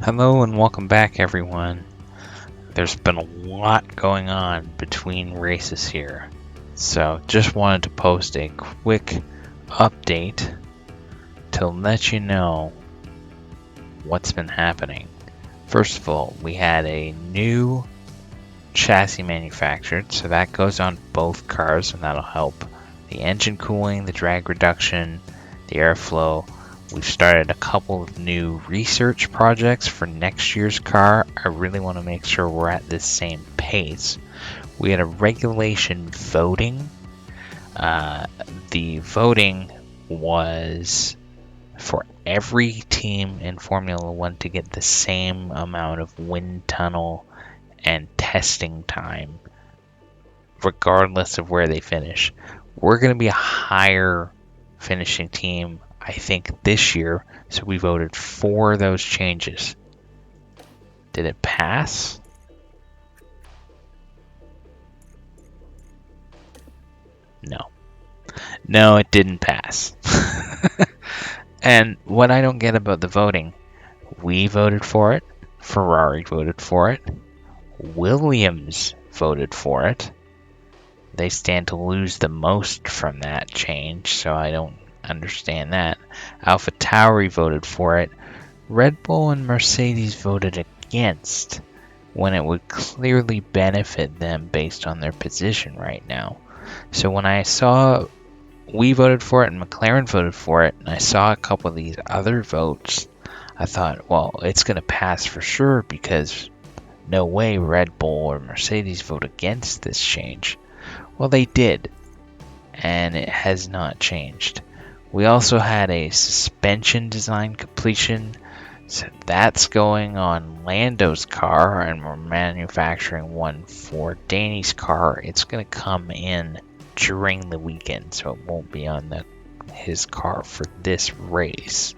Hello and welcome back, everyone. There's been a lot going on between races here, so just wanted to post a quick update to let you know what's been happening. First of all, we had a new chassis manufactured, so that goes on both cars, and that'll help the engine cooling, the drag reduction, the airflow. We've started a couple of new research projects for next year's car. I really want to make sure we're at this same pace. We had a regulation voting. The voting was for every team in Formula One to get the same amount of wind tunnel and testing time, regardless of where they finish. We're going to be a higher finishing team, I think, this year, so we voted for those changes. Did it pass? No, it didn't pass. And what I don't get about the voting, we voted for it, Ferrari voted for it, Williams voted for it. They stand to lose the most from that change, so I don't understand that. AlphaTauri voted for it. Red Bull and Mercedes voted against, when it would clearly benefit them based on their position right now. So when I saw we voted for it and McLaren voted for it, and I saw a couple of these other votes, I thought, well, it's going to pass for sure, because no way Red Bull or Mercedes vote against this change. Well, they did, and it has not changed. We also had a suspension design completion, so that's going on Lando's car, and we're manufacturing one for Danny's car. It's going to come in during the weekend, so it won't be on his car for this race.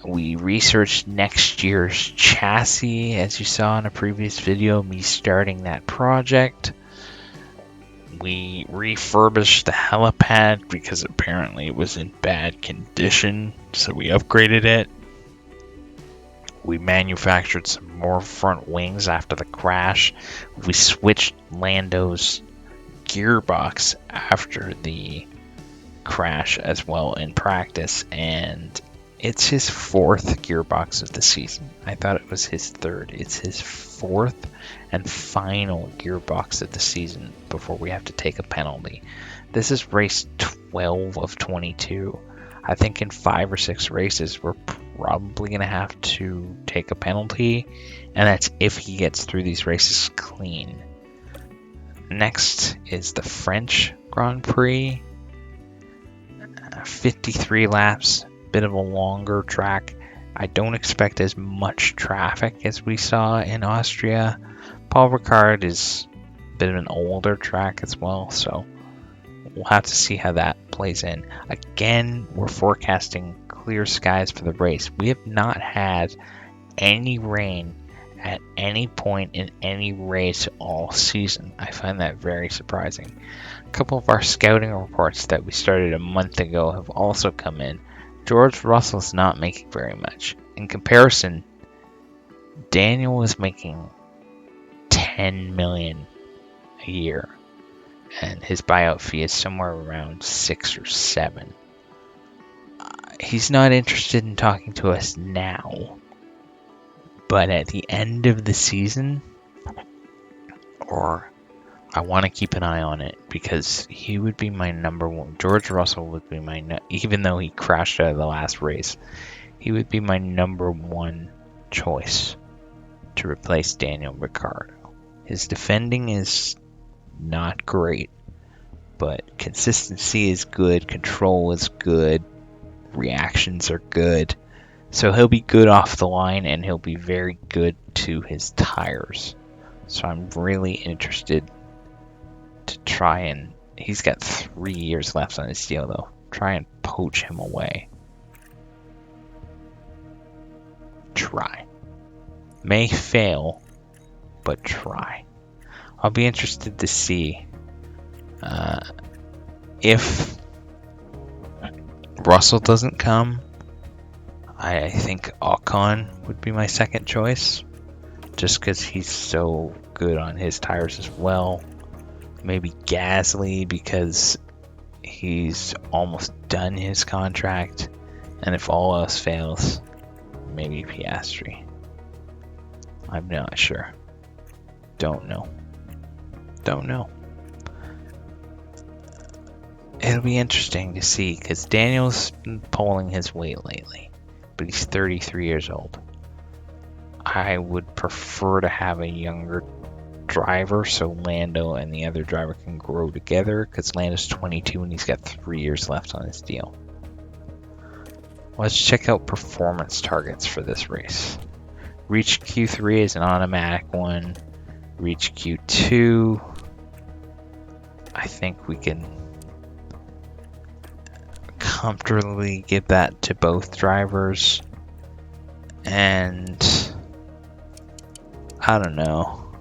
We researched next year's chassis, as you saw in a previous video, me starting that project. We refurbished the helipad because apparently it was in bad condition, so we upgraded it. We manufactured some more front wings after the crash. We switched Lando's gearbox after the crash as well in practice, and it's his fourth gearbox of the season. I thought it was his third. It's his fourth and final gearbox of the season before we have to take a penalty. This is race 12 of 22. I think in 5 or 6 races we're probably going to have to take a penalty, and that's if he gets through these races clean. Next is the French Grand Prix. 53 laps, bit of a longer track. I don't expect as much traffic as we saw in Austria. Paul Ricard is a bit of an older track as well, so we'll have to see how that plays in. Again, we're forecasting clear skies for the race. We have not had any rain at any point in any race all season. I find that very surprising. A couple of our scouting reports that we started a month ago have also come in. George Russell's not making very much. In comparison, Daniel is making $10 million a year, and his buyout fee is somewhere around 6 or 7. He's not interested in talking to us now, but at the end of the season, or I want to keep an eye on it, because he would be my number one. George Russell would be even though he crashed out of the last race, he would be my number one choice to replace Daniel Ricciardo. His defending is not great, but consistency is good, control is good, reactions are good. So he'll be good off the line, and he'll be very good to his tires. So I'm really interested to try and... He's got 3 years left on his deal, though. Try and poach him away. Try. May fail, but try. I'll be interested to see if Russell doesn't come. I think Ocon would be my second choice, just because he's so good on his tires as well. Maybe Gasly, because he's almost done his contract. And if all else fails, maybe Piastri. I'm not sure. Don't know. It'll be interesting to see, because Daniel's been pulling his weight lately, but he's 33 years old. I would prefer to have a younger driver so Lando and the other driver can grow together, because Lando's 22 and he's got 3 years left on his deal. Let's check out performance targets for this race. Reach Q3 is an automatic one. Reach Q2, I think we can comfortably give that to both drivers. And I don't know.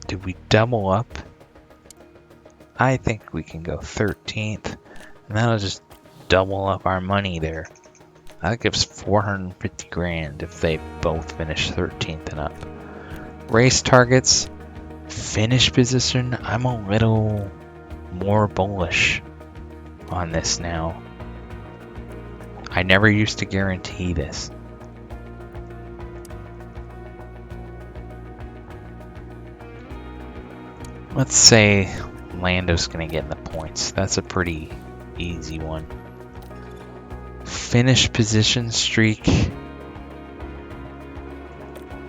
Did we double up? I think we can go 13th. And that'll just double up our money there. That gives 450 grand if they both finish 13th and up. Race targets, finish position. I'm a little more bullish on this now. I never used to guarantee this. Let's say Lando's gonna get in the points. That's a pretty easy one. Finish position streak.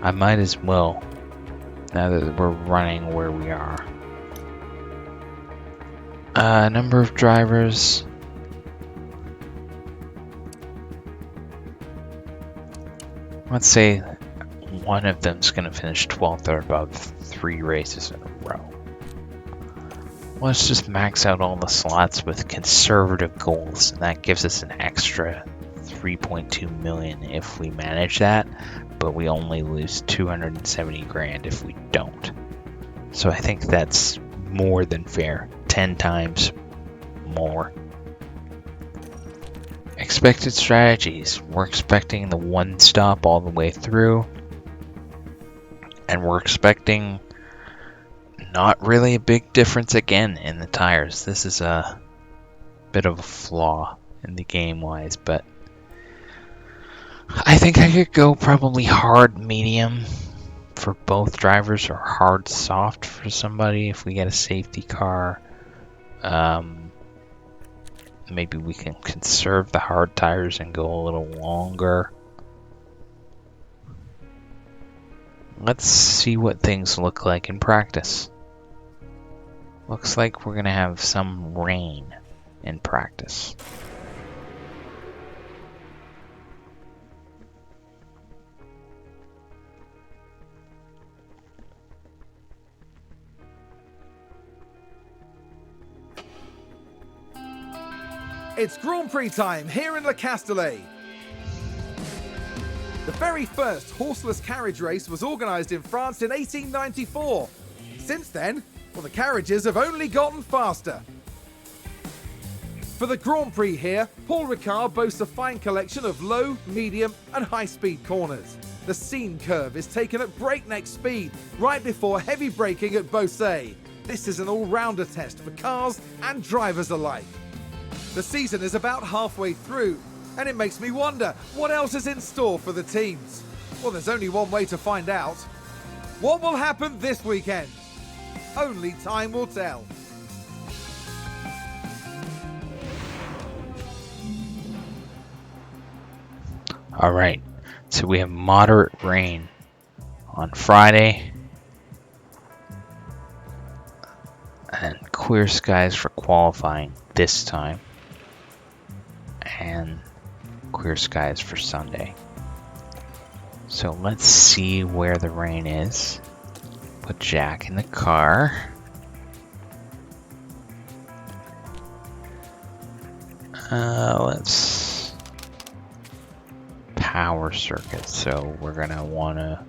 I might as well, now that we're running where we are. Number of drivers. Let's say one of them's going to finish 12th or above 3 races in a row. Let's just max out all the slots with conservative goals, and that gives us an extra 3.2 million if we manage that, but we only lose 270 grand if we don't. So I think that's more than fair. 10 times more. Expected strategies. We're expecting the one stop all the way through, and we're expecting not really a big difference again in the tires. This is a bit of a flaw in the game wise, but I think I could go probably hard medium for both drivers or hard soft for somebody if we get a safety car. Maybe we can conserve the hard tires and go a little longer. Let's see what things look like in practice. Looks like we're gonna have some rain in practice. It's Grand Prix time here in Le Castellet. The very first horseless carriage race was organised in France in 1894. Since then, well, the carriages have only gotten faster. For the Grand Prix here, Paul Ricard boasts a fine collection of low, medium and high-speed corners. The scene curve is taken at breakneck speed, right before heavy braking at Beausset. This is an all-rounder test for cars and drivers alike. The season is about halfway through, and it makes me wonder what else is in store for the teams. Well, there's only one way to find out. What will happen this weekend? Only time will tell. All right, so we have moderate rain on Friday and clear skies for qualifying this time, and clear skies for Sunday. So let's see where the rain is. Put Jack in the car. Let's power circuit. So we're gonna wanna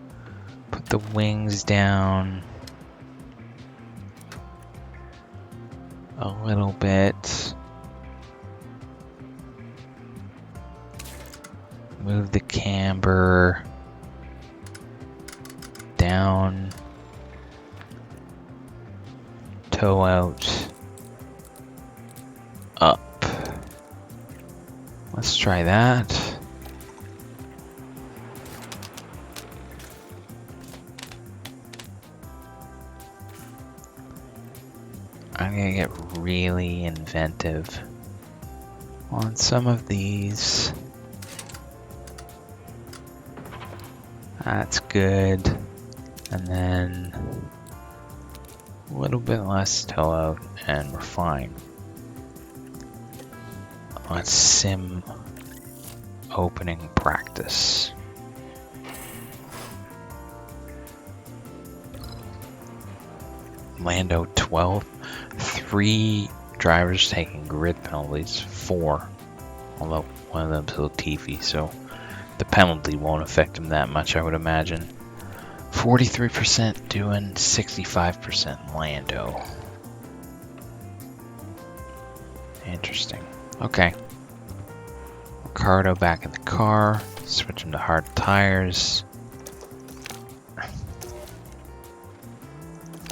put the wings down a little bit. Move the camber down, toe out, up. Let's try that. I'm gonna get really inventive on some of these. That's good. And then a little bit less toe out and we're fine. Let's sim opening practice. Lando 12. 3 drivers taking grid penalties. 4. Although one of them's Latifi, so the penalty won't affect him that much, I would imagine. 43% doing 65% Lando. Interesting. Okay. Ricardo back in the car. Switch him to hard tires.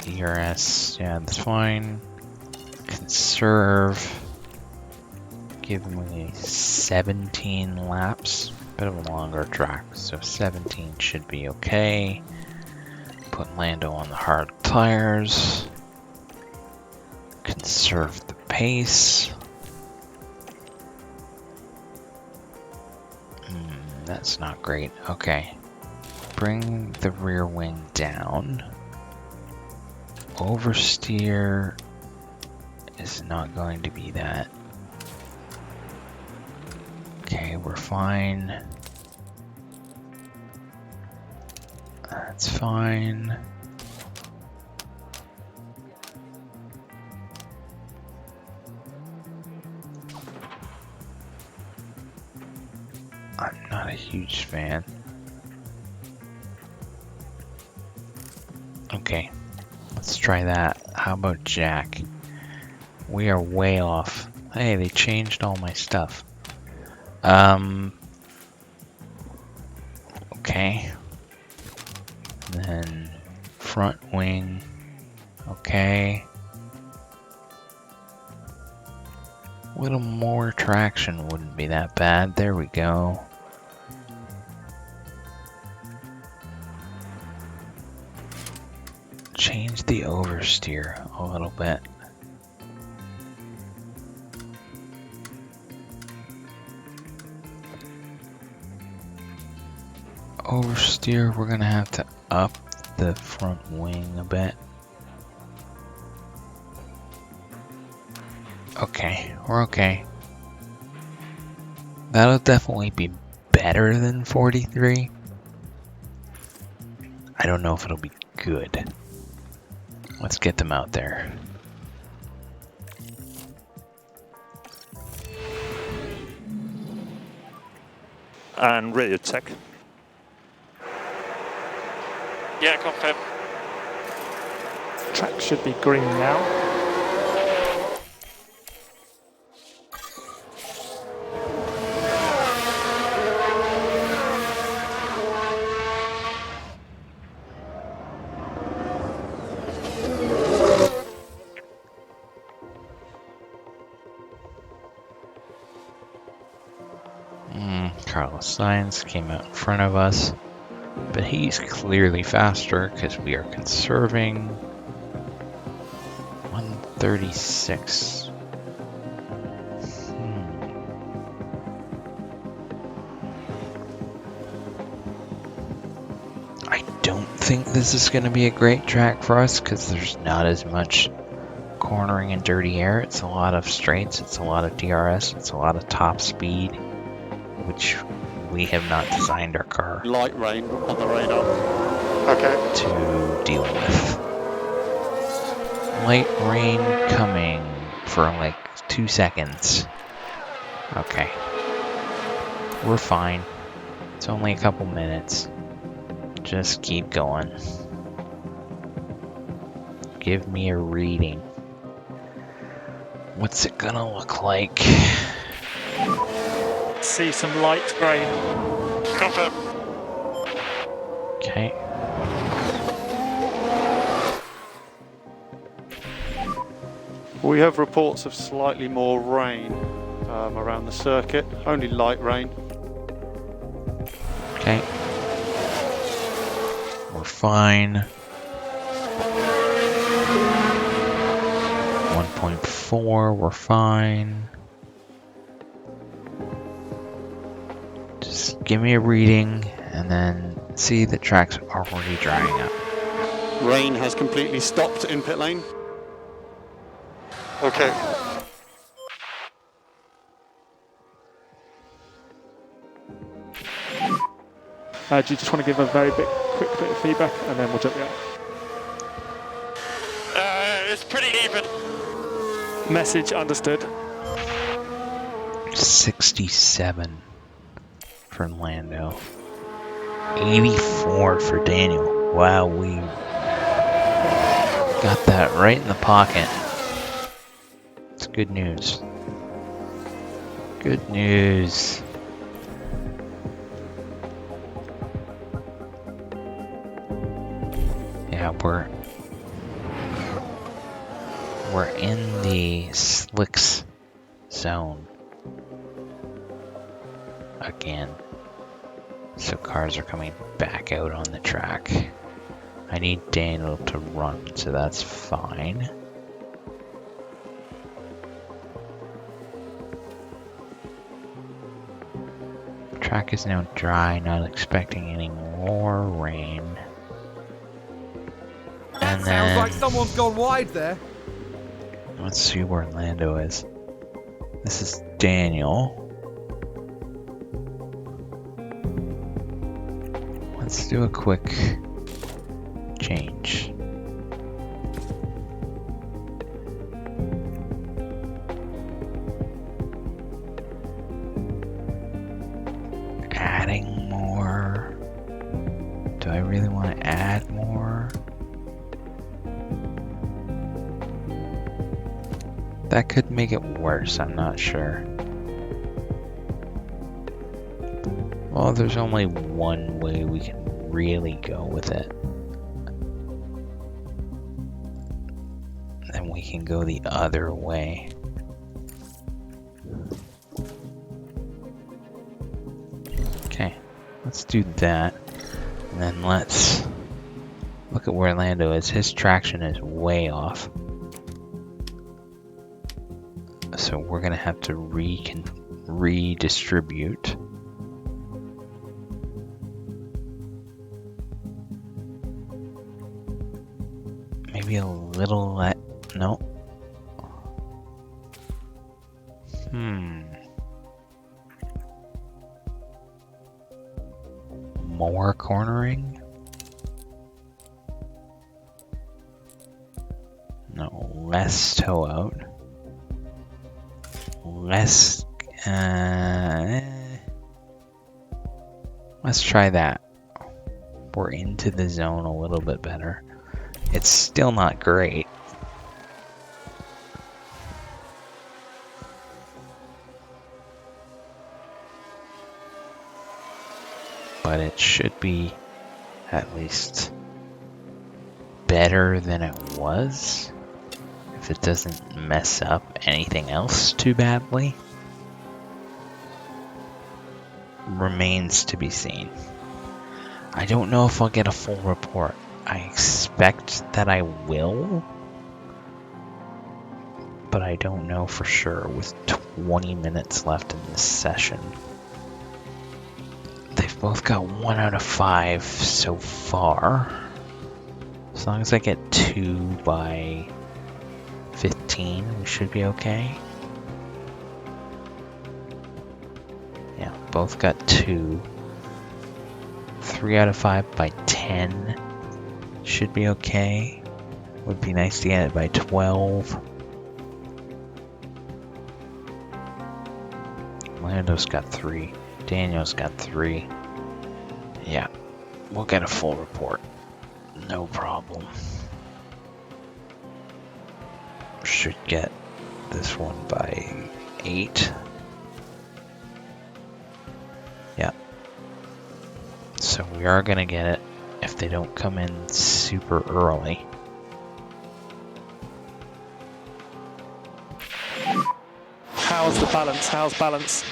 ERS, yeah, that's fine. Conserve. Give him a 17 laps. Bit of a longer track, so 17 should be okay. Put Lando on the hard tires. Conserve the pace. That's not great. Okay. Bring the rear wing down. Oversteer is not going to be that. Okay, we're fine. That's fine. I'm not a huge fan. Okay, let's try that. How about Jack? We are way off. Hey, they changed all my stuff. Okay. Then front wing. Okay. A little more traction wouldn't be that bad. There we go. Change the oversteer a little bit. Oversteer, we're gonna have to up the front wing a bit. Okay, we're okay. That'll definitely be better than 43. I don't know if it'll be good. Let's get them out there. And radio check. Yeah, confirm. Track should be green now. Carlos Sainz came out in front of us, but he's clearly faster because we are conserving 136. I don't think this is going to be a great track for us because there's not as much cornering and dirty air. It's a lot of straights, it's a lot of DRS, it's a lot of top speed, which we have not designed our car Light rain on the radar. Okay. to deal with. Light rain coming for like 2 seconds. Okay. We're fine. It's only a couple minutes. Just keep going. Give me a reading. What's it gonna look like? See some light grey. confirm. Okay. We have reports of slightly more rain around the circuit, only light rain. Okay. We're fine. 1.4, we're fine. Just give me a reading and then see the track's already drying up. Rain has completely stopped in pit lane. Okay. Do you just want to give a quick bit of feedback and then we'll jump out? It's pretty even. Message understood. 67 for Lando. 84 for Daniel. Wow, we got that right in the pocket. It's good news. Good news. Yeah, we're in the slicks zone again. So cars are coming back out on the track. I need Daniel to run, so that's fine. Track is now dry, not expecting any more rain. That sounds like someone's gone wide there. Let's see where Lando is. This is Daniel. Let's do a quick change. Adding more. Do I really want to add more? That could make it worse, I'm not sure. Well, there's only one way we can really go with it. Then we can go the other way. Okay, let's do that. And then let's look at where Lando is. His traction is way off. So we're gonna have to redistribute. Maybe a little no. More cornering? No, less toe out. Let's try that. We're into the zone a little bit better. It's still not great. But it should be at least better than it was. If it doesn't mess up anything else too badly. Remains to be seen. I don't know if I'll get a full report. I expect that I will, but I don't know for sure with 20 minutes left in this session. They've both got 1 out of 5 so far. As long as I get 2 by 15, we should be okay. Yeah, both got 2. 3 out of 5 by 10 should be okay. Would be nice to get it by 12. Lando's got 3. Daniel's got 3. Yeah, we'll get a full report. No problem. Should get this one by 8. Yeah. So we are going to get it if they don't come in super early. How's the balance? How's balance?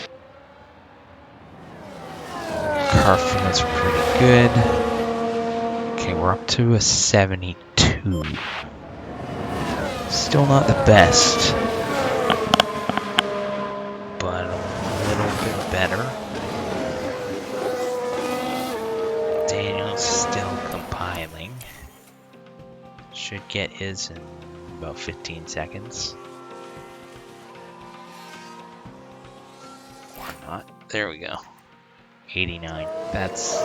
Car fitness are pretty good. Okay, we're up to a 72. Still not the best, but a little bit better. Daniel's still compiling. Should get his in about 15 seconds. Or not. There we go. 89. That's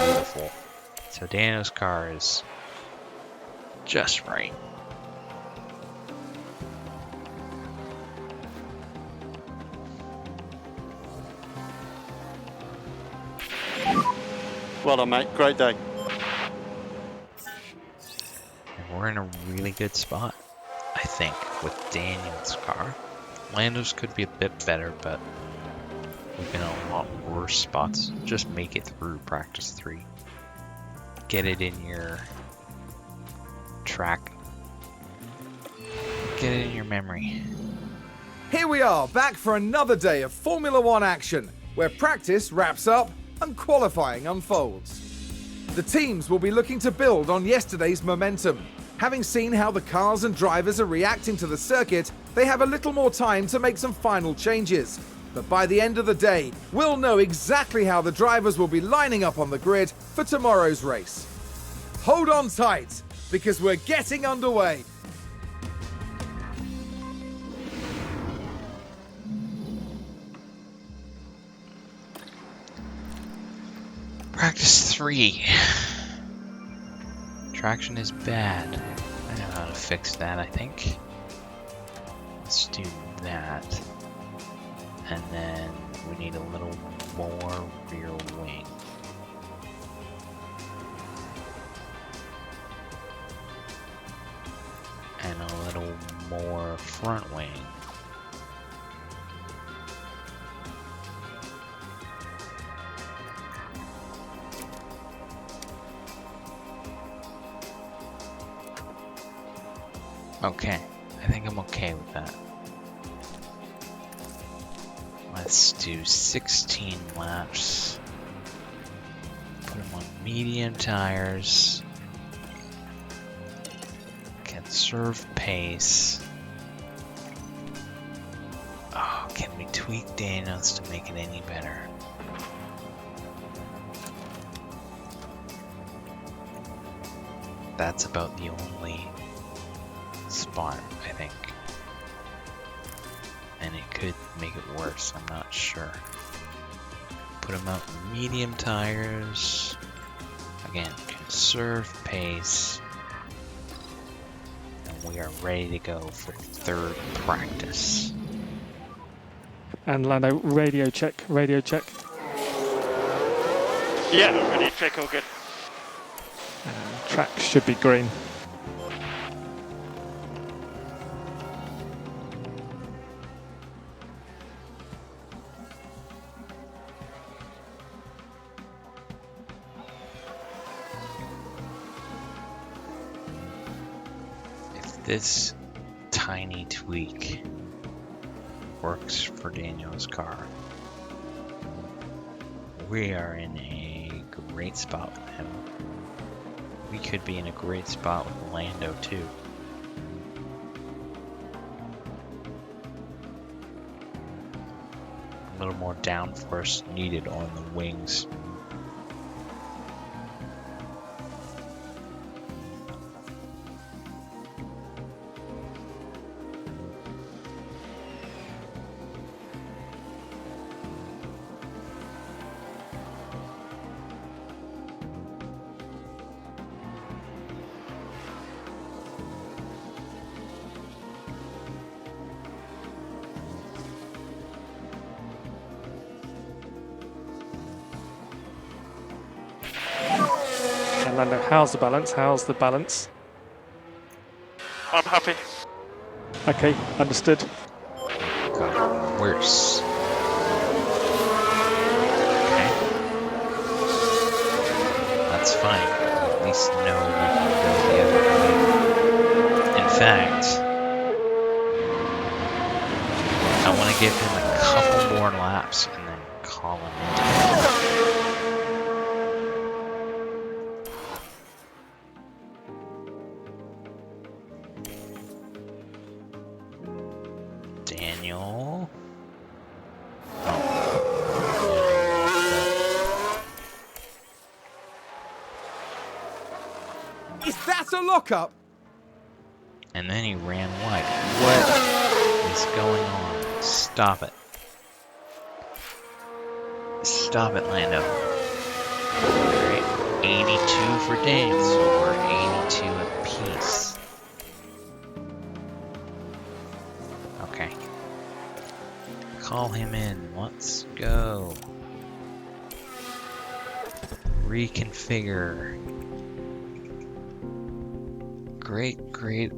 beautiful. So Daniel's car is just right. Well done, mate. Great day. And we're in a really good spot, I think, with Daniel's car. Lando's could be a bit better, but we've been in a lot worse spots. Just make it through practice 3. Get it in your track. Get it in your memory. Here we are, back for another day of Formula One action, where practice wraps up and qualifying unfolds. The teams will be looking to build on yesterday's momentum. Having seen how the cars and drivers are reacting to the circuit, they have a little more time to make some final changes. But by the end of the day, we'll know exactly how the drivers will be lining up on the grid for tomorrow's race. Hold on tight, because we're getting underway. Practice 3. Traction is bad. I know how to fix that, I think. Let's do that. And then we need a little more rear wing. And a little more front wing. Okay, I think I'm okay with that. Let's do 16 laps. Put them on medium tires. Conserve pace. Oh, can we tweak Daniels to make it any better? That's about the only spot, I think. And it could make it worse, I'm not sure. Put them out in medium tires. Again, conserve pace. And we are ready to go for third practice. And Lando, radio check, radio check. Yeah, ready to check, all good. Track should be green. This tiny tweak works for Daniel's car. We are in a great spot with him. We could be in a great spot with Lando too. A little more downforce needed on the wings. And Lando, how's the balance? How's the balance? I'm happy. Okay, understood. Got worse. Okay. That's fine. At least know we can go the other way. In fact, I want to give him a couple more laps and then call him into it. Daniel. Is that a lockup? And then he ran wide. What is going on? Stop it. Stop it, Lando. Alright, 82 for Daniel, so we're 82 apiece. Okay. Call him in. Let's go. Reconfigure. Great, great,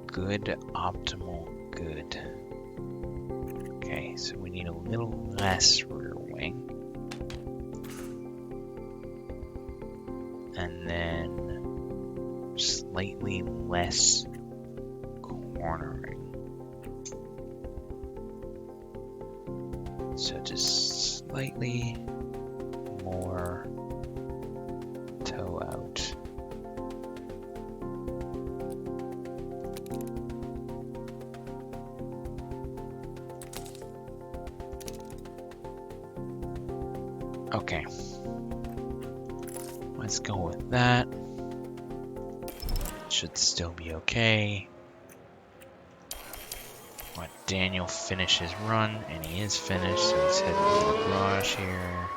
good, optimal, good. Okay, so we need a little less rear wing. And then slightly less cornering. So just slightly more toe out. Okay, let's go with that. Should still be okay. Let Daniel finish his run, and he is finished, so let's head to the garage here.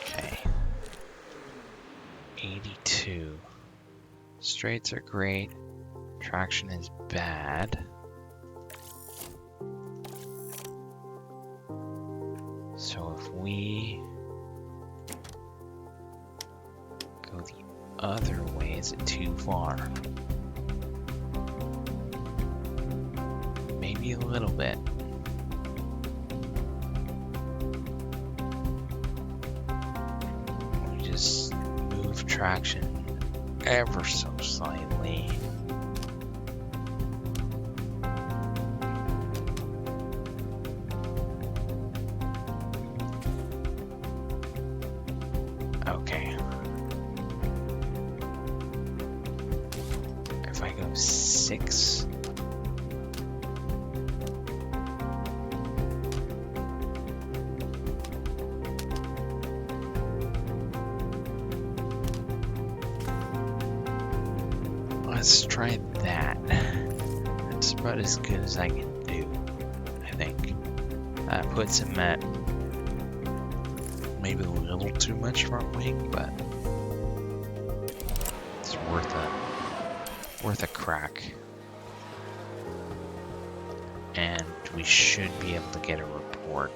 Okay. 82. Straights are great. Traction is bad. So if we go the other way, is it too far? Maybe a little bit. We just move traction ever so slightly. Okay. If I go 6. Let's try that. That's about as good as I can do, I think. That puts him at maybe a little too much front wing, but it's worth a crack. And we should be able to get a report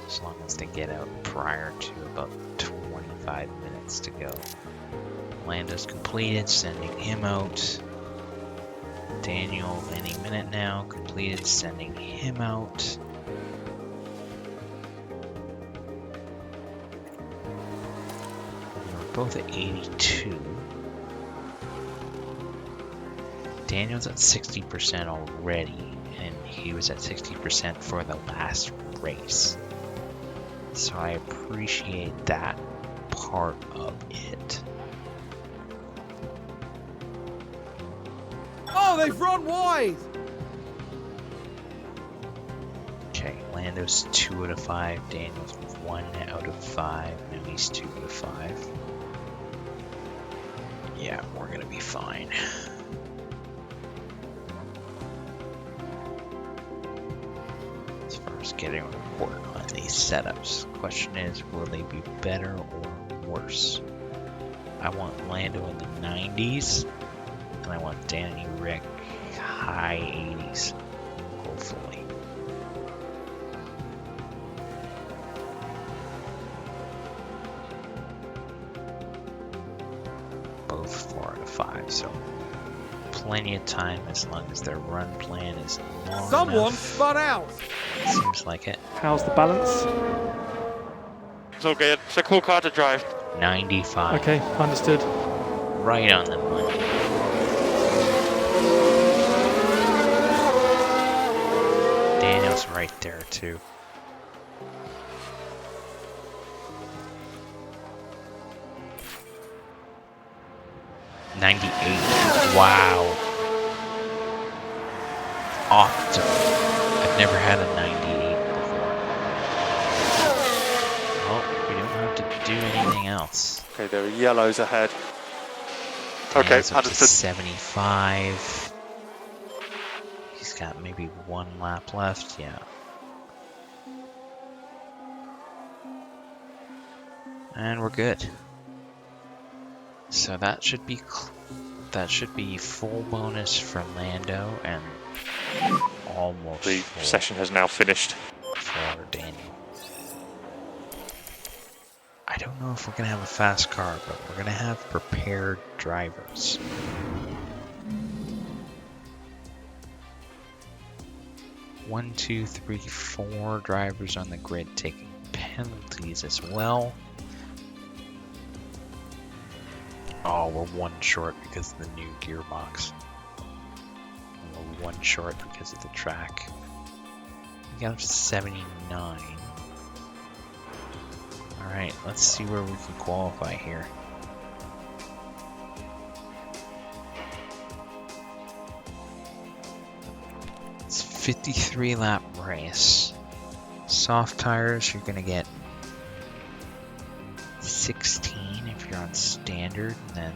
as long as they get out prior to about 25 minutes to go. Lando's completed, sending him out. Daniel any minute now, completed, sending him out. We're both at 82. Daniel's at 60% already, and he was at 60% for the last race. So I appreciate that part of it. Oh, they've run wide! Okay, Lando's 2 out of 5, Daniel's 1 out of 5, now he's 2 out of 5. Yeah, we're gonna be fine. As far as getting a report on these setups, question is, will they be better or worse? I want Lando in the 90s, and I want Danny Rick high 80s, hopefully. 5, so plenty of time as long as their run plan is long Someone enough. spun out. Seems like it. How's the balance? It's all good. It's a cool car to drive. 95. Okay, understood. Right on the money. Daniel's right there too. '98. Wow. Awesome. I've never had a 98 before. Well, we don't have to do anything else. Okay, there are yellows ahead. Dan's Okay, up to understood. 75. He's got maybe 1 lap left. Yeah. And we're good. So that should be full bonus for Lando and almost The full session has now finished. for Daniel. I don't know if we're gonna have a fast car, but we're gonna have prepared drivers. One, two, three, 4 drivers on the grid taking penalties as well. Oh, we're 1 short because of the new gearbox. And we're 1 short because of the track. We got up to 79. Alright, let's see where we can qualify here. It's a 53 lap race. Soft tires, you're gonna get 16 if you're on standard, and then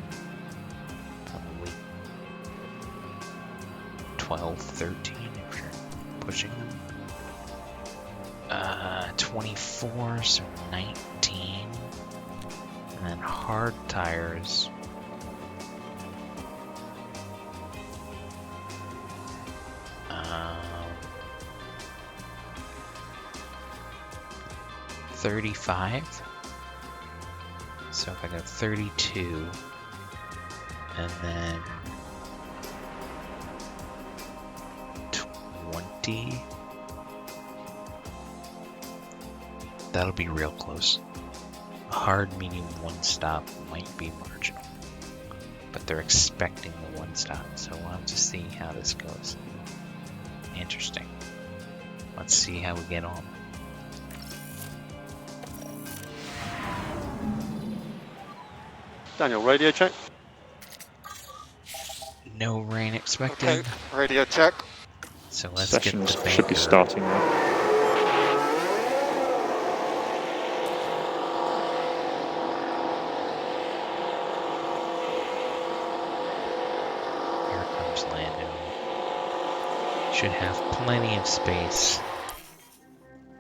probably 12, 13 if you're pushing them. 24, so 19. And then hard tires. Um, 35. So if I go 32, and then 20, that'll be real close. A hard medium 1 stop might be marginal, but they're expecting the 1 stop, so we'll have to see how this goes. Interesting. Let's see how we get on. Daniel, radio check. No rain expected, Okay, radio check. so let's Session get the should be banker. starting now. Here comes Lando. Should have plenty of space.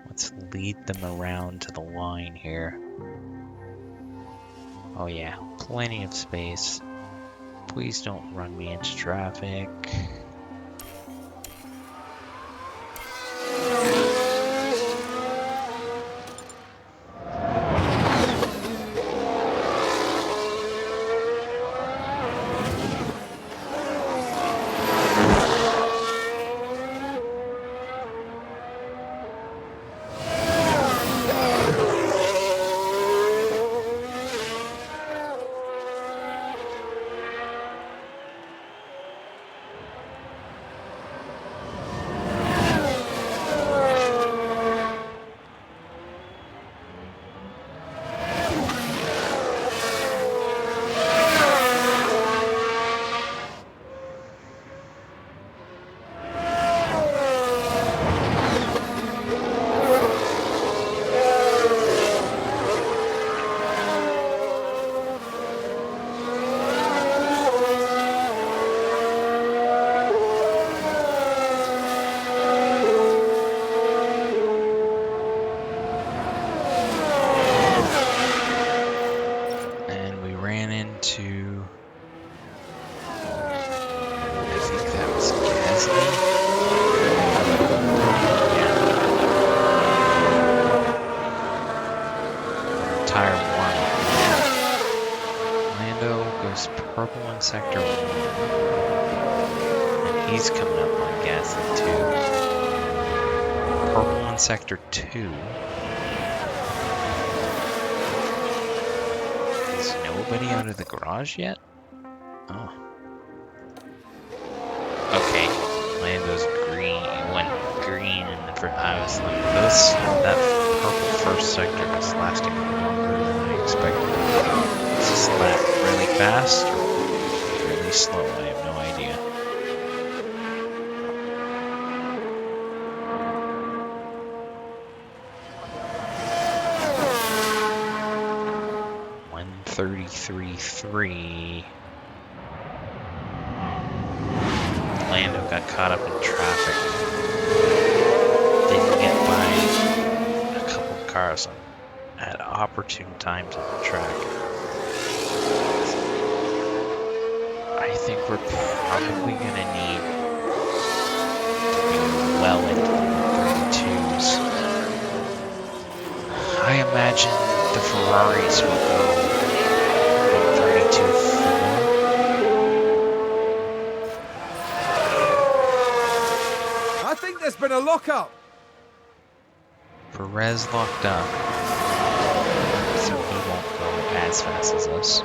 Let's lead them around to the line here. Oh yeah, plenty of space. Please don't run me into traffic. Lando's purple in sector 1. And he's coming up on Gasly 2. Purple in sector 2. Is nobody out of the garage yet? Oh. Okay. Lando's green. It went green for that purple first sector is lasting longer than I expected. Is this lap really fast or really slow? I have no idea. .133.3. Lando got caught up in traffic. Didn't get by a couple of cars at opportune times on the track. I think we're probably going to need to be well into the 32s. I imagine the Ferraris will go 32.4. I think there's been a lockup. Perez locked up, so he won't go as fast as us.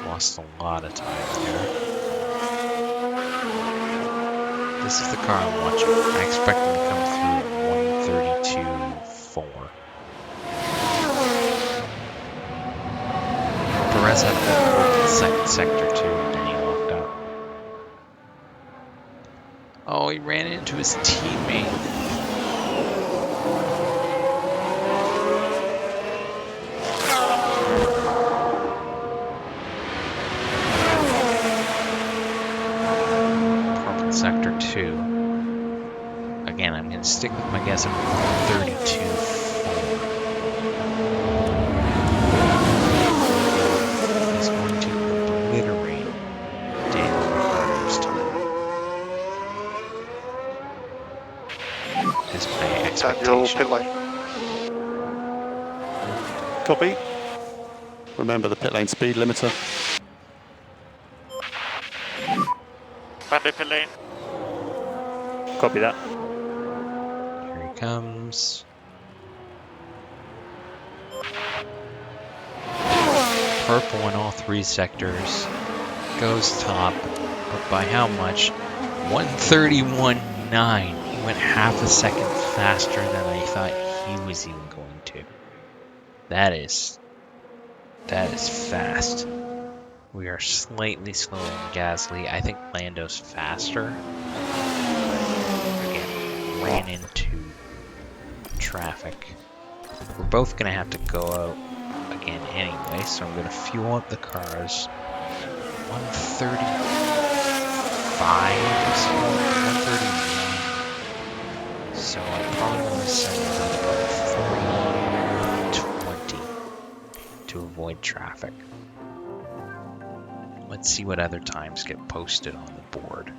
Lost a lot of time there. This is the car I'm watching. I expect him to come through at 132.4. Perez had the second sector too, and then he locked up. Oh, he ran into his teammate. Purple sector 2. Again, I'm going to stick with my guess of 32.4. He's going to obliterate Daniel Ricciardo's time. Is my Daniel, expectation. pit lane. Copy. Remember the pit lane speed limiter. Monday pit lane. Copy that. Here he comes. Purple in all three sectors. Goes top, but by how much? 131.9. He went half a second faster than I thought he was even going to. That is fast. We are slightly slower than Gasly. I think Lando's faster. Again, ran into traffic. We're both going to have to go out again anyway, so I'm going to fuel up the cars. 135 or so, 139. So I probably want to send it at about 320 to avoid traffic. Let's see what other times get posted on the board.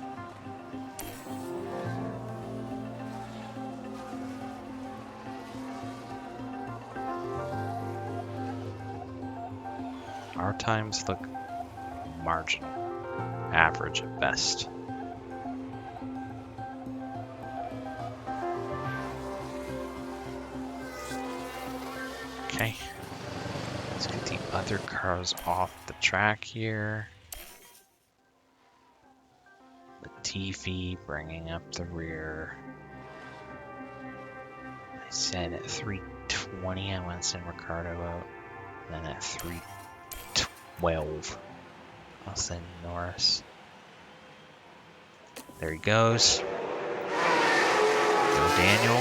Our times look marginal, average at best. Okay, let's get the other cars off the track here. Latifi bringing up the rear. I said at 320 I want to send Ricciardo out. And then at 312 I'll send Norris. There he goes. Go Daniel.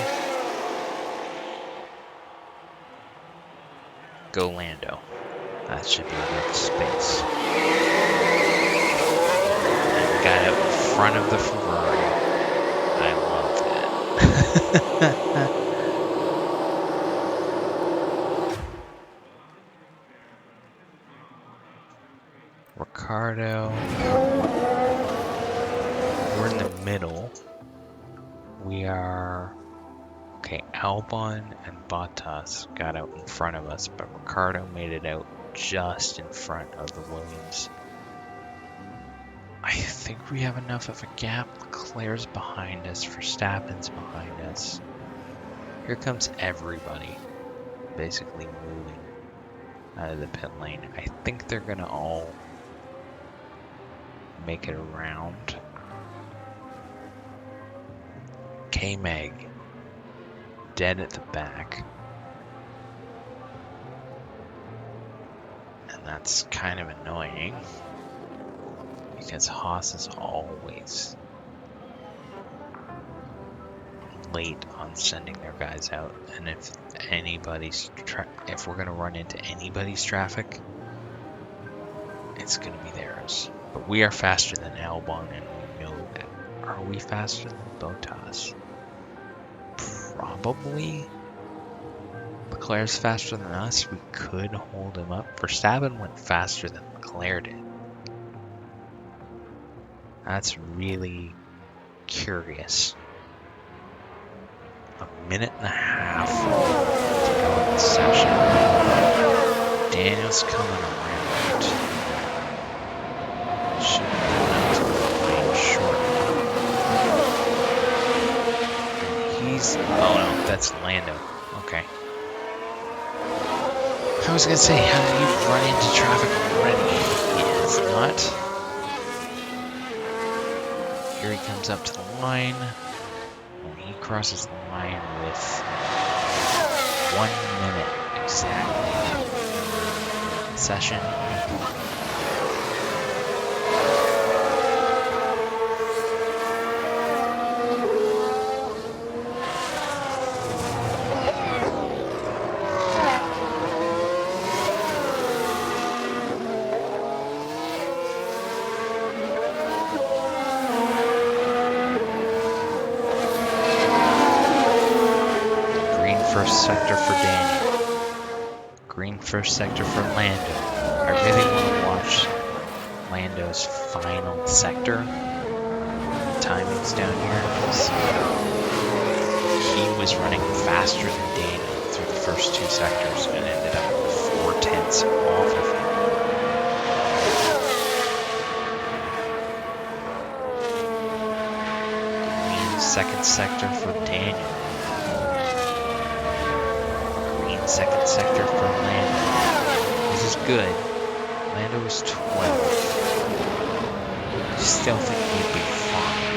Go Lando. That should be enough space. And we got out in front of the Ferrari. I love that. Ricciardo. We're in the middle. We are Okay, Albon and Bottas got out in front of us, but Ricciardo made it out just in front of the Williams. I think we have enough of a gap. Leclerc's behind us, Verstappen's behind us. Here comes everybody basically moving out of the pit lane. I think they're gonna all make it around. K-Mag dead at the back. And that's kind of annoying because Haas is always late on sending their guys out, and if we're gonna run into anybody's traffic, it's gonna be theirs. But we are faster than Albon, and we know that. Are we faster than Bottas? Probably. Leclerc's faster than us. We could hold him up. Verstappen went faster than Leclerc did. That's really curious. A minute and a half to go in the session. Daniel's coming around. Should have to the line short. Oh no, that's Lando. Okay. I was gonna say, how did you run into traffic already? He is not. Here he comes up to the line. And he crosses the line with 1 minute exactly. Session. Sector for Daniel. Green first sector for Lando. I really want to watch Lando's final sector. The timings down here. He was running faster than Daniel through the first 2 sectors and ended up 4/10 off of him. Green second sector for Daniel. Second sector for Lando. This is good. Lando is 12. Still think we'd be fine.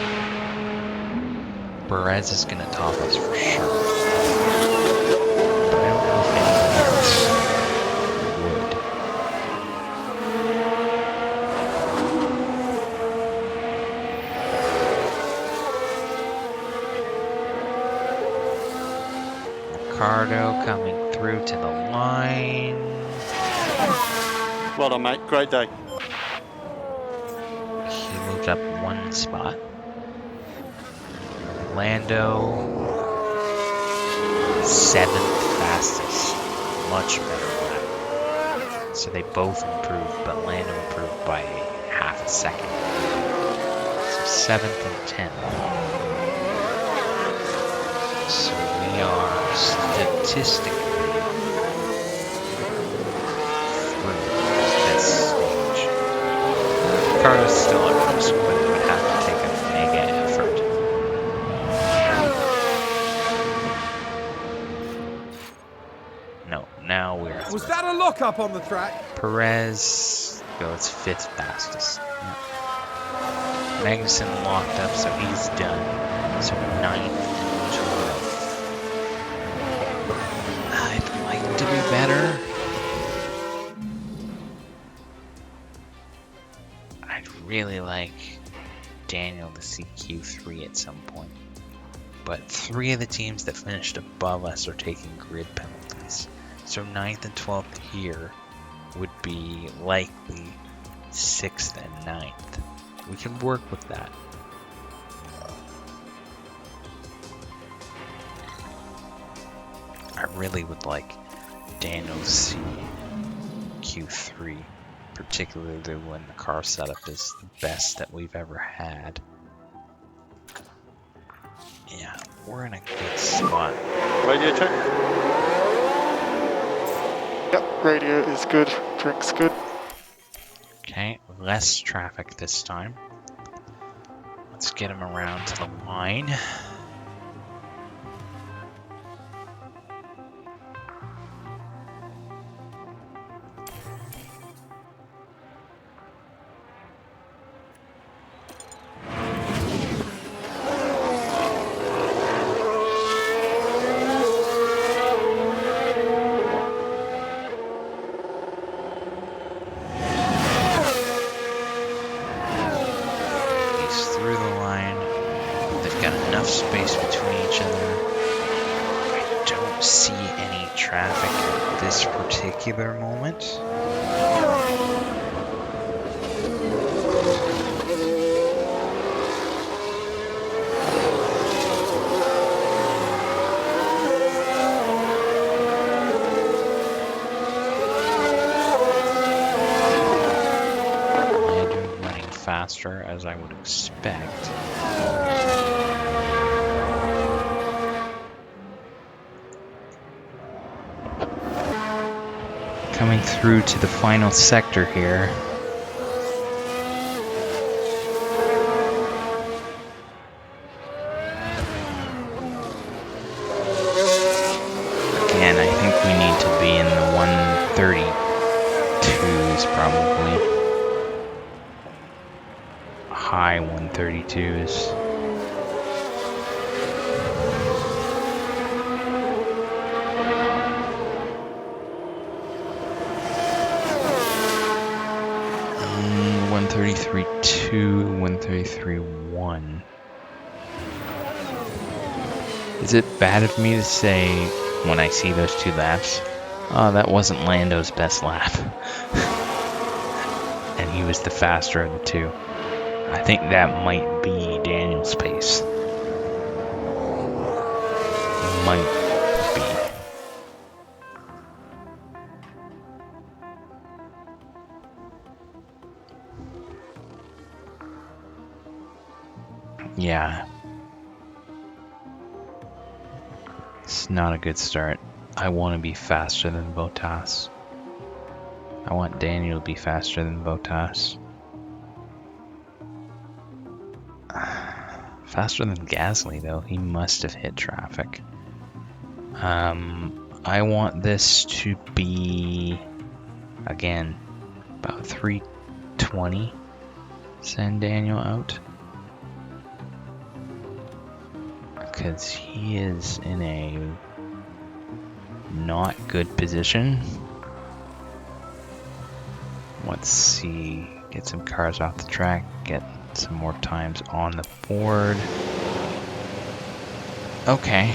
Perez is gonna top us for sure. But I don't know if anyone else would. Ricciardo coming through to the line. Well done, mate. Great day. He moved up 1 spot. Lando, 7th fastest. Much better lap. So they both improved, but Lando improved by half a second. So 7th and 10th. So we are statistically through this stage. Ricciardo's still up first, but it would have to take a mega effort. No, now we're Was that a lock-up on the track? Perez goes 5th fastest. Yeah. Magnussen locked up, so he's done. So 9th and 12th. I'd like to be better. I'd really like Daniel to see Q3 at some point. But 3 of the teams that finished above us are taking grid penalties. So 9th and 12th here would be likely 6th and 9th. We can work with that. I really would like Daniel to see Q3, particularly when the car setup is the best that we've ever had. Yeah, we're in a good spot. Radio check. Yep, radio is good. Drink's good. Okay, less traffic this time. Let's get him around to the line. Through the line. They've got enough space between each other. I don't see any traffic at this particular moment. Faster as I would expect. Coming through to the final sector here. Again, I think we need to be in the 132s probably. High 132s. Mm, 133.2, 133.1. Is it bad of me to say when I see those two laps, oh, that wasn't Lando's best lap? And he was the faster of the two. I think that might be Daniel's pace. Might be. Yeah. It's not a good start. I want to be faster than Bottas. I want Daniel to be faster than Bottas. Faster than Gasly, though. He must have hit traffic. I want this to be, again, about 320. Send Daniel out. Because he is in a not good position. Let's see. Get some cars off the track. Get some more times on the board. Okay.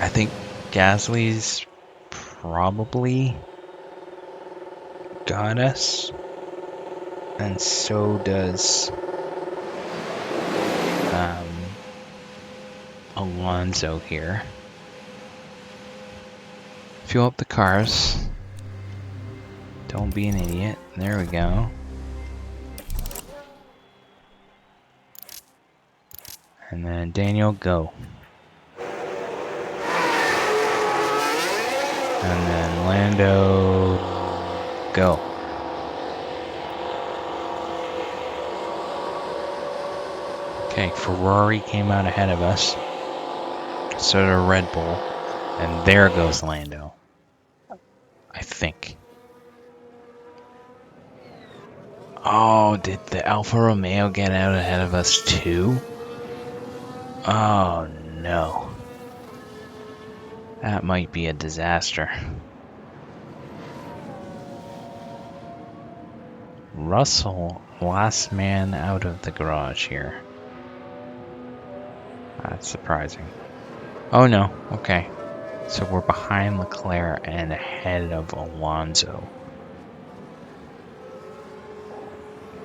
I think Gasly's probably got us. And so does Alonso here. Fuel up the cars. Don't be an idiot. There we go. And then Daniel, go. And then Lando, go. Okay, Ferrari came out ahead of us. So did Red Bull. And there goes Lando. I think. Oh, did the Alfa Romeo get out ahead of us too? Oh no. That might be a disaster. Russell, last man out of the garage here. That's surprising. Oh no, okay. So we're behind Leclerc and ahead of Alonso.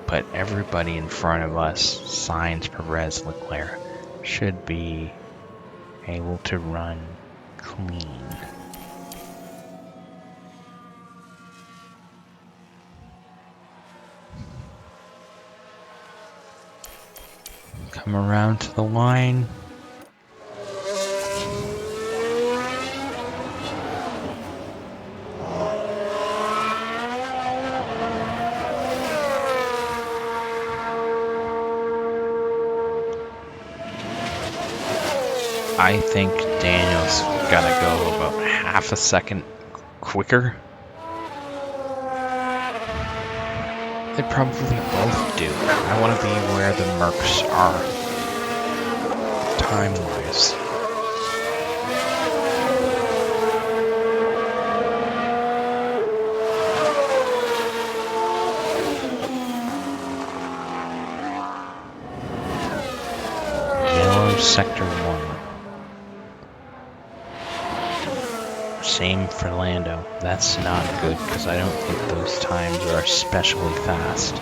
But everybody in front of us, Sainz, Perez, Leclerc, should be able to run clean. Come around to the line. I think Daniel's gotta go about half a second quicker. They probably both do. I want to be where the Mercs are, time-wise. Yellow Sector 1. Same for Lando. That's not good because I don't think those times are especially fast.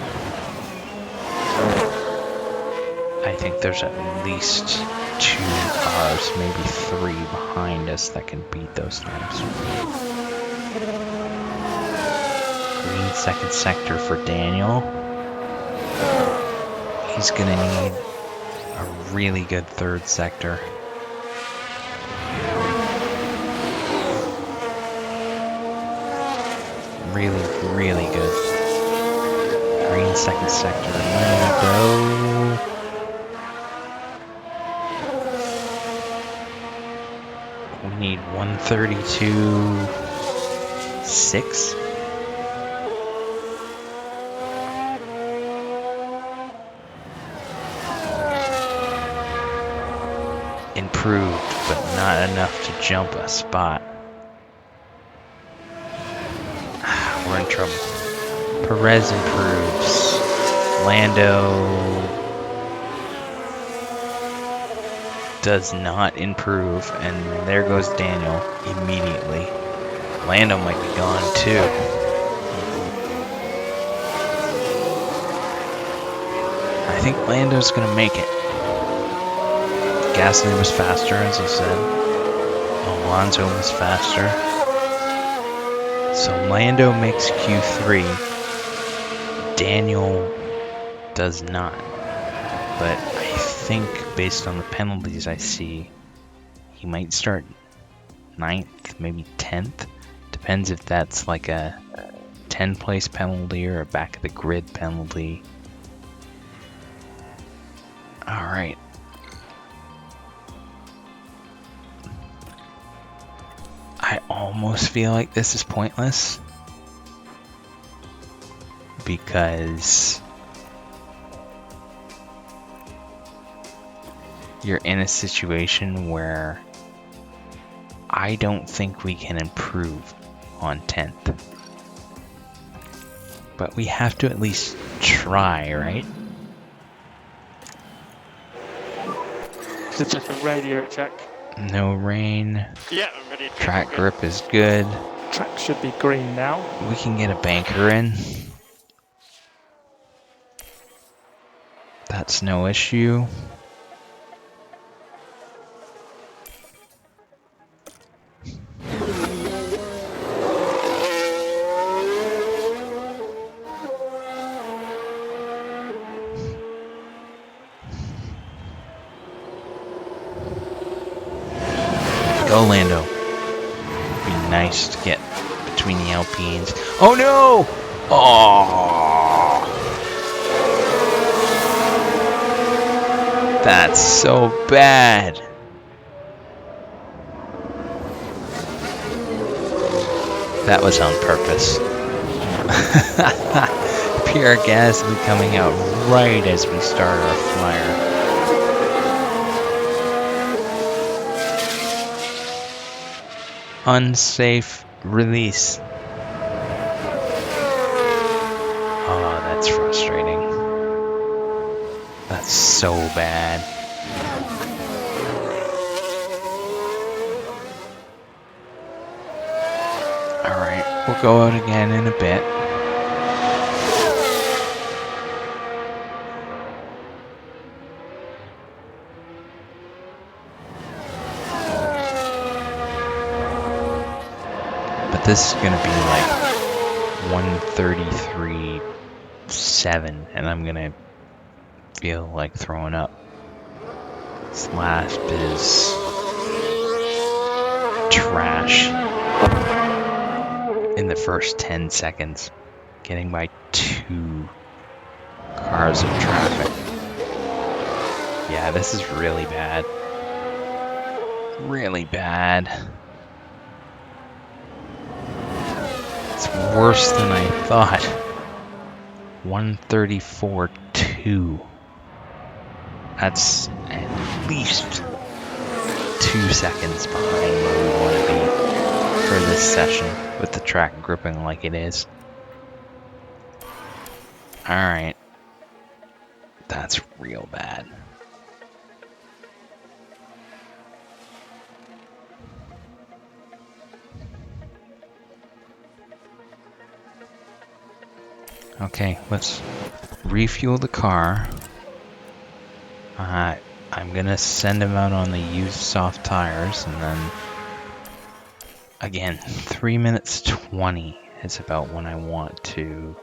I think there's at least 2 cars, maybe 3 behind us that can beat those times. Green second sector for Daniel. He's gonna need a really good third sector. Really, really good. Green second sector. Let go. We need 132.6. Improved, but not enough to jump a spot. We're in trouble. Perez improves. Lando does not improve, and there goes Daniel immediately. Lando might be gone too. I think Lando's gonna make it. Gasly was faster, as I said. Alonso was faster. So Lando makes Q3, Daniel does not. But I think based on the penalties I see, he might start 9th, maybe 10th. Depends if that's like a 10th place penalty or a back of the grid penalty. Alright. I almost feel like this is pointless because you're in a situation where I don't think we can improve on 10th. But we have to at least try, right? This is just a radio check. No rain. Yeah, I'm ready. Track grip is good. Track should be green now. We can get a banker in. That's no issue. Go, Lando. Be nice to get between the Alpines. Oh no! Oh! That's so bad. That was on purpose. Pierre Gasly coming out right as we start our flyer. Unsafe release. Oh, that's frustrating. That's so bad. Alright, we'll go out again in a bit. This is gonna be like 133.7, and I'm gonna feel like throwing up. This lap is trash in the first 10 seconds, getting by 2 cars of traffic. Yeah, this is really bad. Really bad. It's worse than I thought. 134.2. That's at least 2 seconds behind where we want to be for this session with the track gripping like it is. Alright. That's real bad. Okay, let's refuel the car. I'm gonna send him out on the used soft tires, and then again, 3 minutes 20 is about when I want to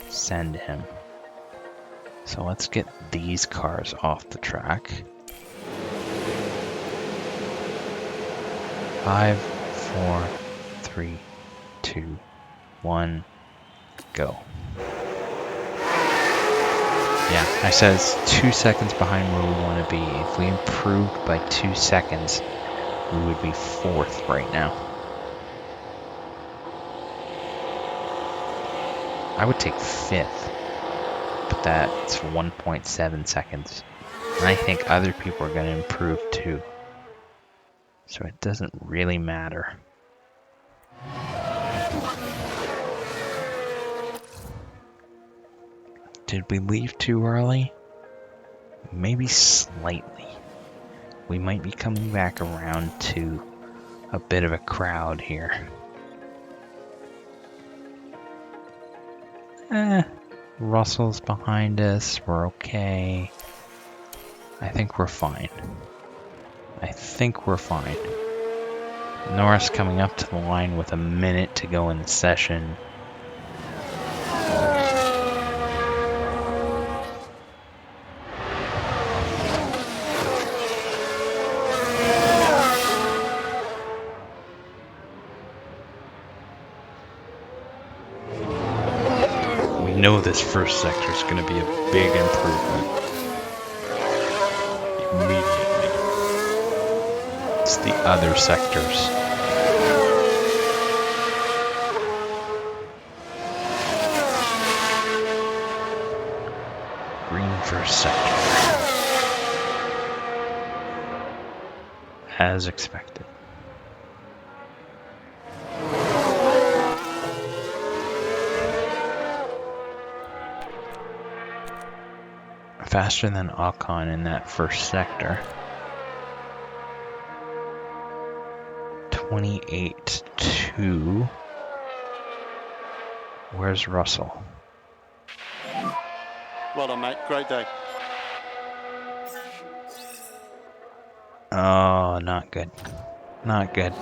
send him. So let's get these cars off the track. 5, 4, 3, 2, 1, go. Yeah, I said it's 2 seconds behind where we want to be. If we improved by 2 seconds, we would be 4th right now. I would take 5th, but that's 1.7 seconds. And I think other people are going to improve too. So it doesn't really matter. Did we leave too early? Maybe slightly. We might be coming back around to a bit of a crowd here. Russell's behind us. We're okay. I think we're fine. I think we're fine. Norris coming up to the line with a minute to go in the session. We know this first sector is going to be a big improvement. Immediately. It's the other sectors. Green first sector. As expected. Faster than Ocon in that first sector. 28.2. Where's Russell? Well done, mate. Great day. Oh, not good. Not good.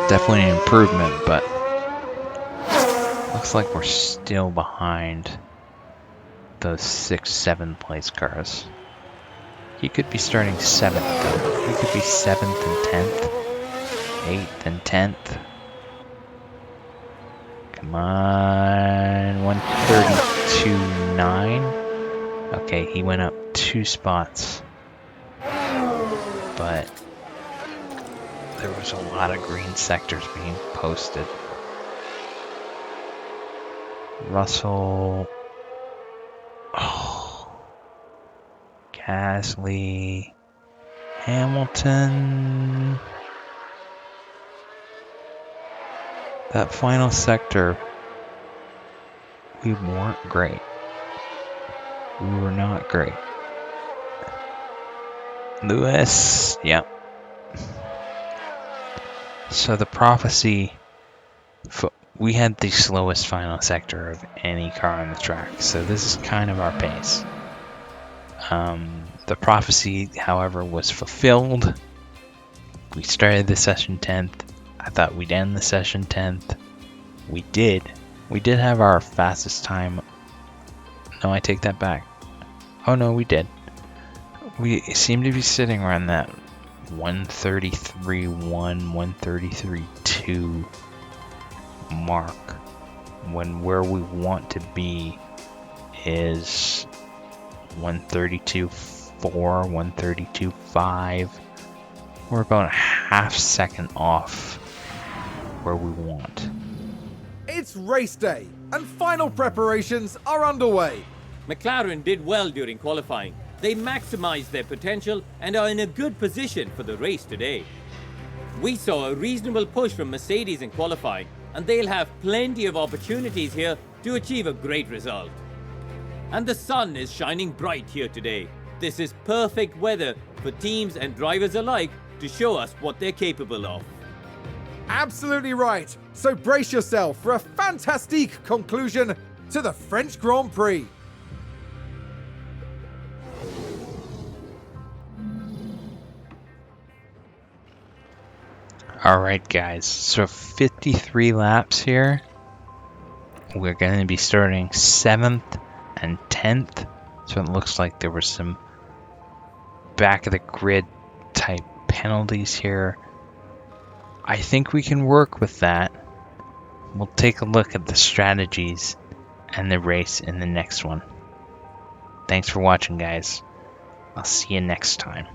Definitely an improvement, but looks like we're still behind those 6th, 7th place cars. He could be starting 7th though. He could be 7th and 10th. 8th and 10th. Come on. 132.9. Okay, he went up 2 spots. But there was a lot of green sectors being posted. Russell. Oh. Gasly. Hamilton. That final sector, we weren't great. We were not great. Lewis, yep. So the prophecy, we had the slowest final sector of any car on the track, so this is kind of our pace. The prophecy, however, was fulfilled. We started the session 10th. I thought we'd end the session 10th. We did. We did have our fastest time. No, I take that back. Oh no, we did. We seem to be sitting around that 133.1, 133.2 mark, when where we want to be is 132.4, 132.5. We're about a half second off where we want. It's race day, and final preparations are underway. McLaren did well during qualifying. They maximized their potential and are in a good position for the race today. We saw a reasonable push from Mercedes in qualifying, and they'll have plenty of opportunities here to achieve a great result. And the sun is shining bright here today. This is perfect weather for teams and drivers alike to show us what they're capable of. Absolutely right. So brace yourself for a fantastique conclusion to the French Grand Prix. Alright guys, so 53 laps here. We're going to be starting 7th and 10th. So it looks like there were some back of the grid type penalties here. I think we can work with that. We'll take a look at the strategies and the race in the next one. Thanks for watching, guys. I'll see you next time.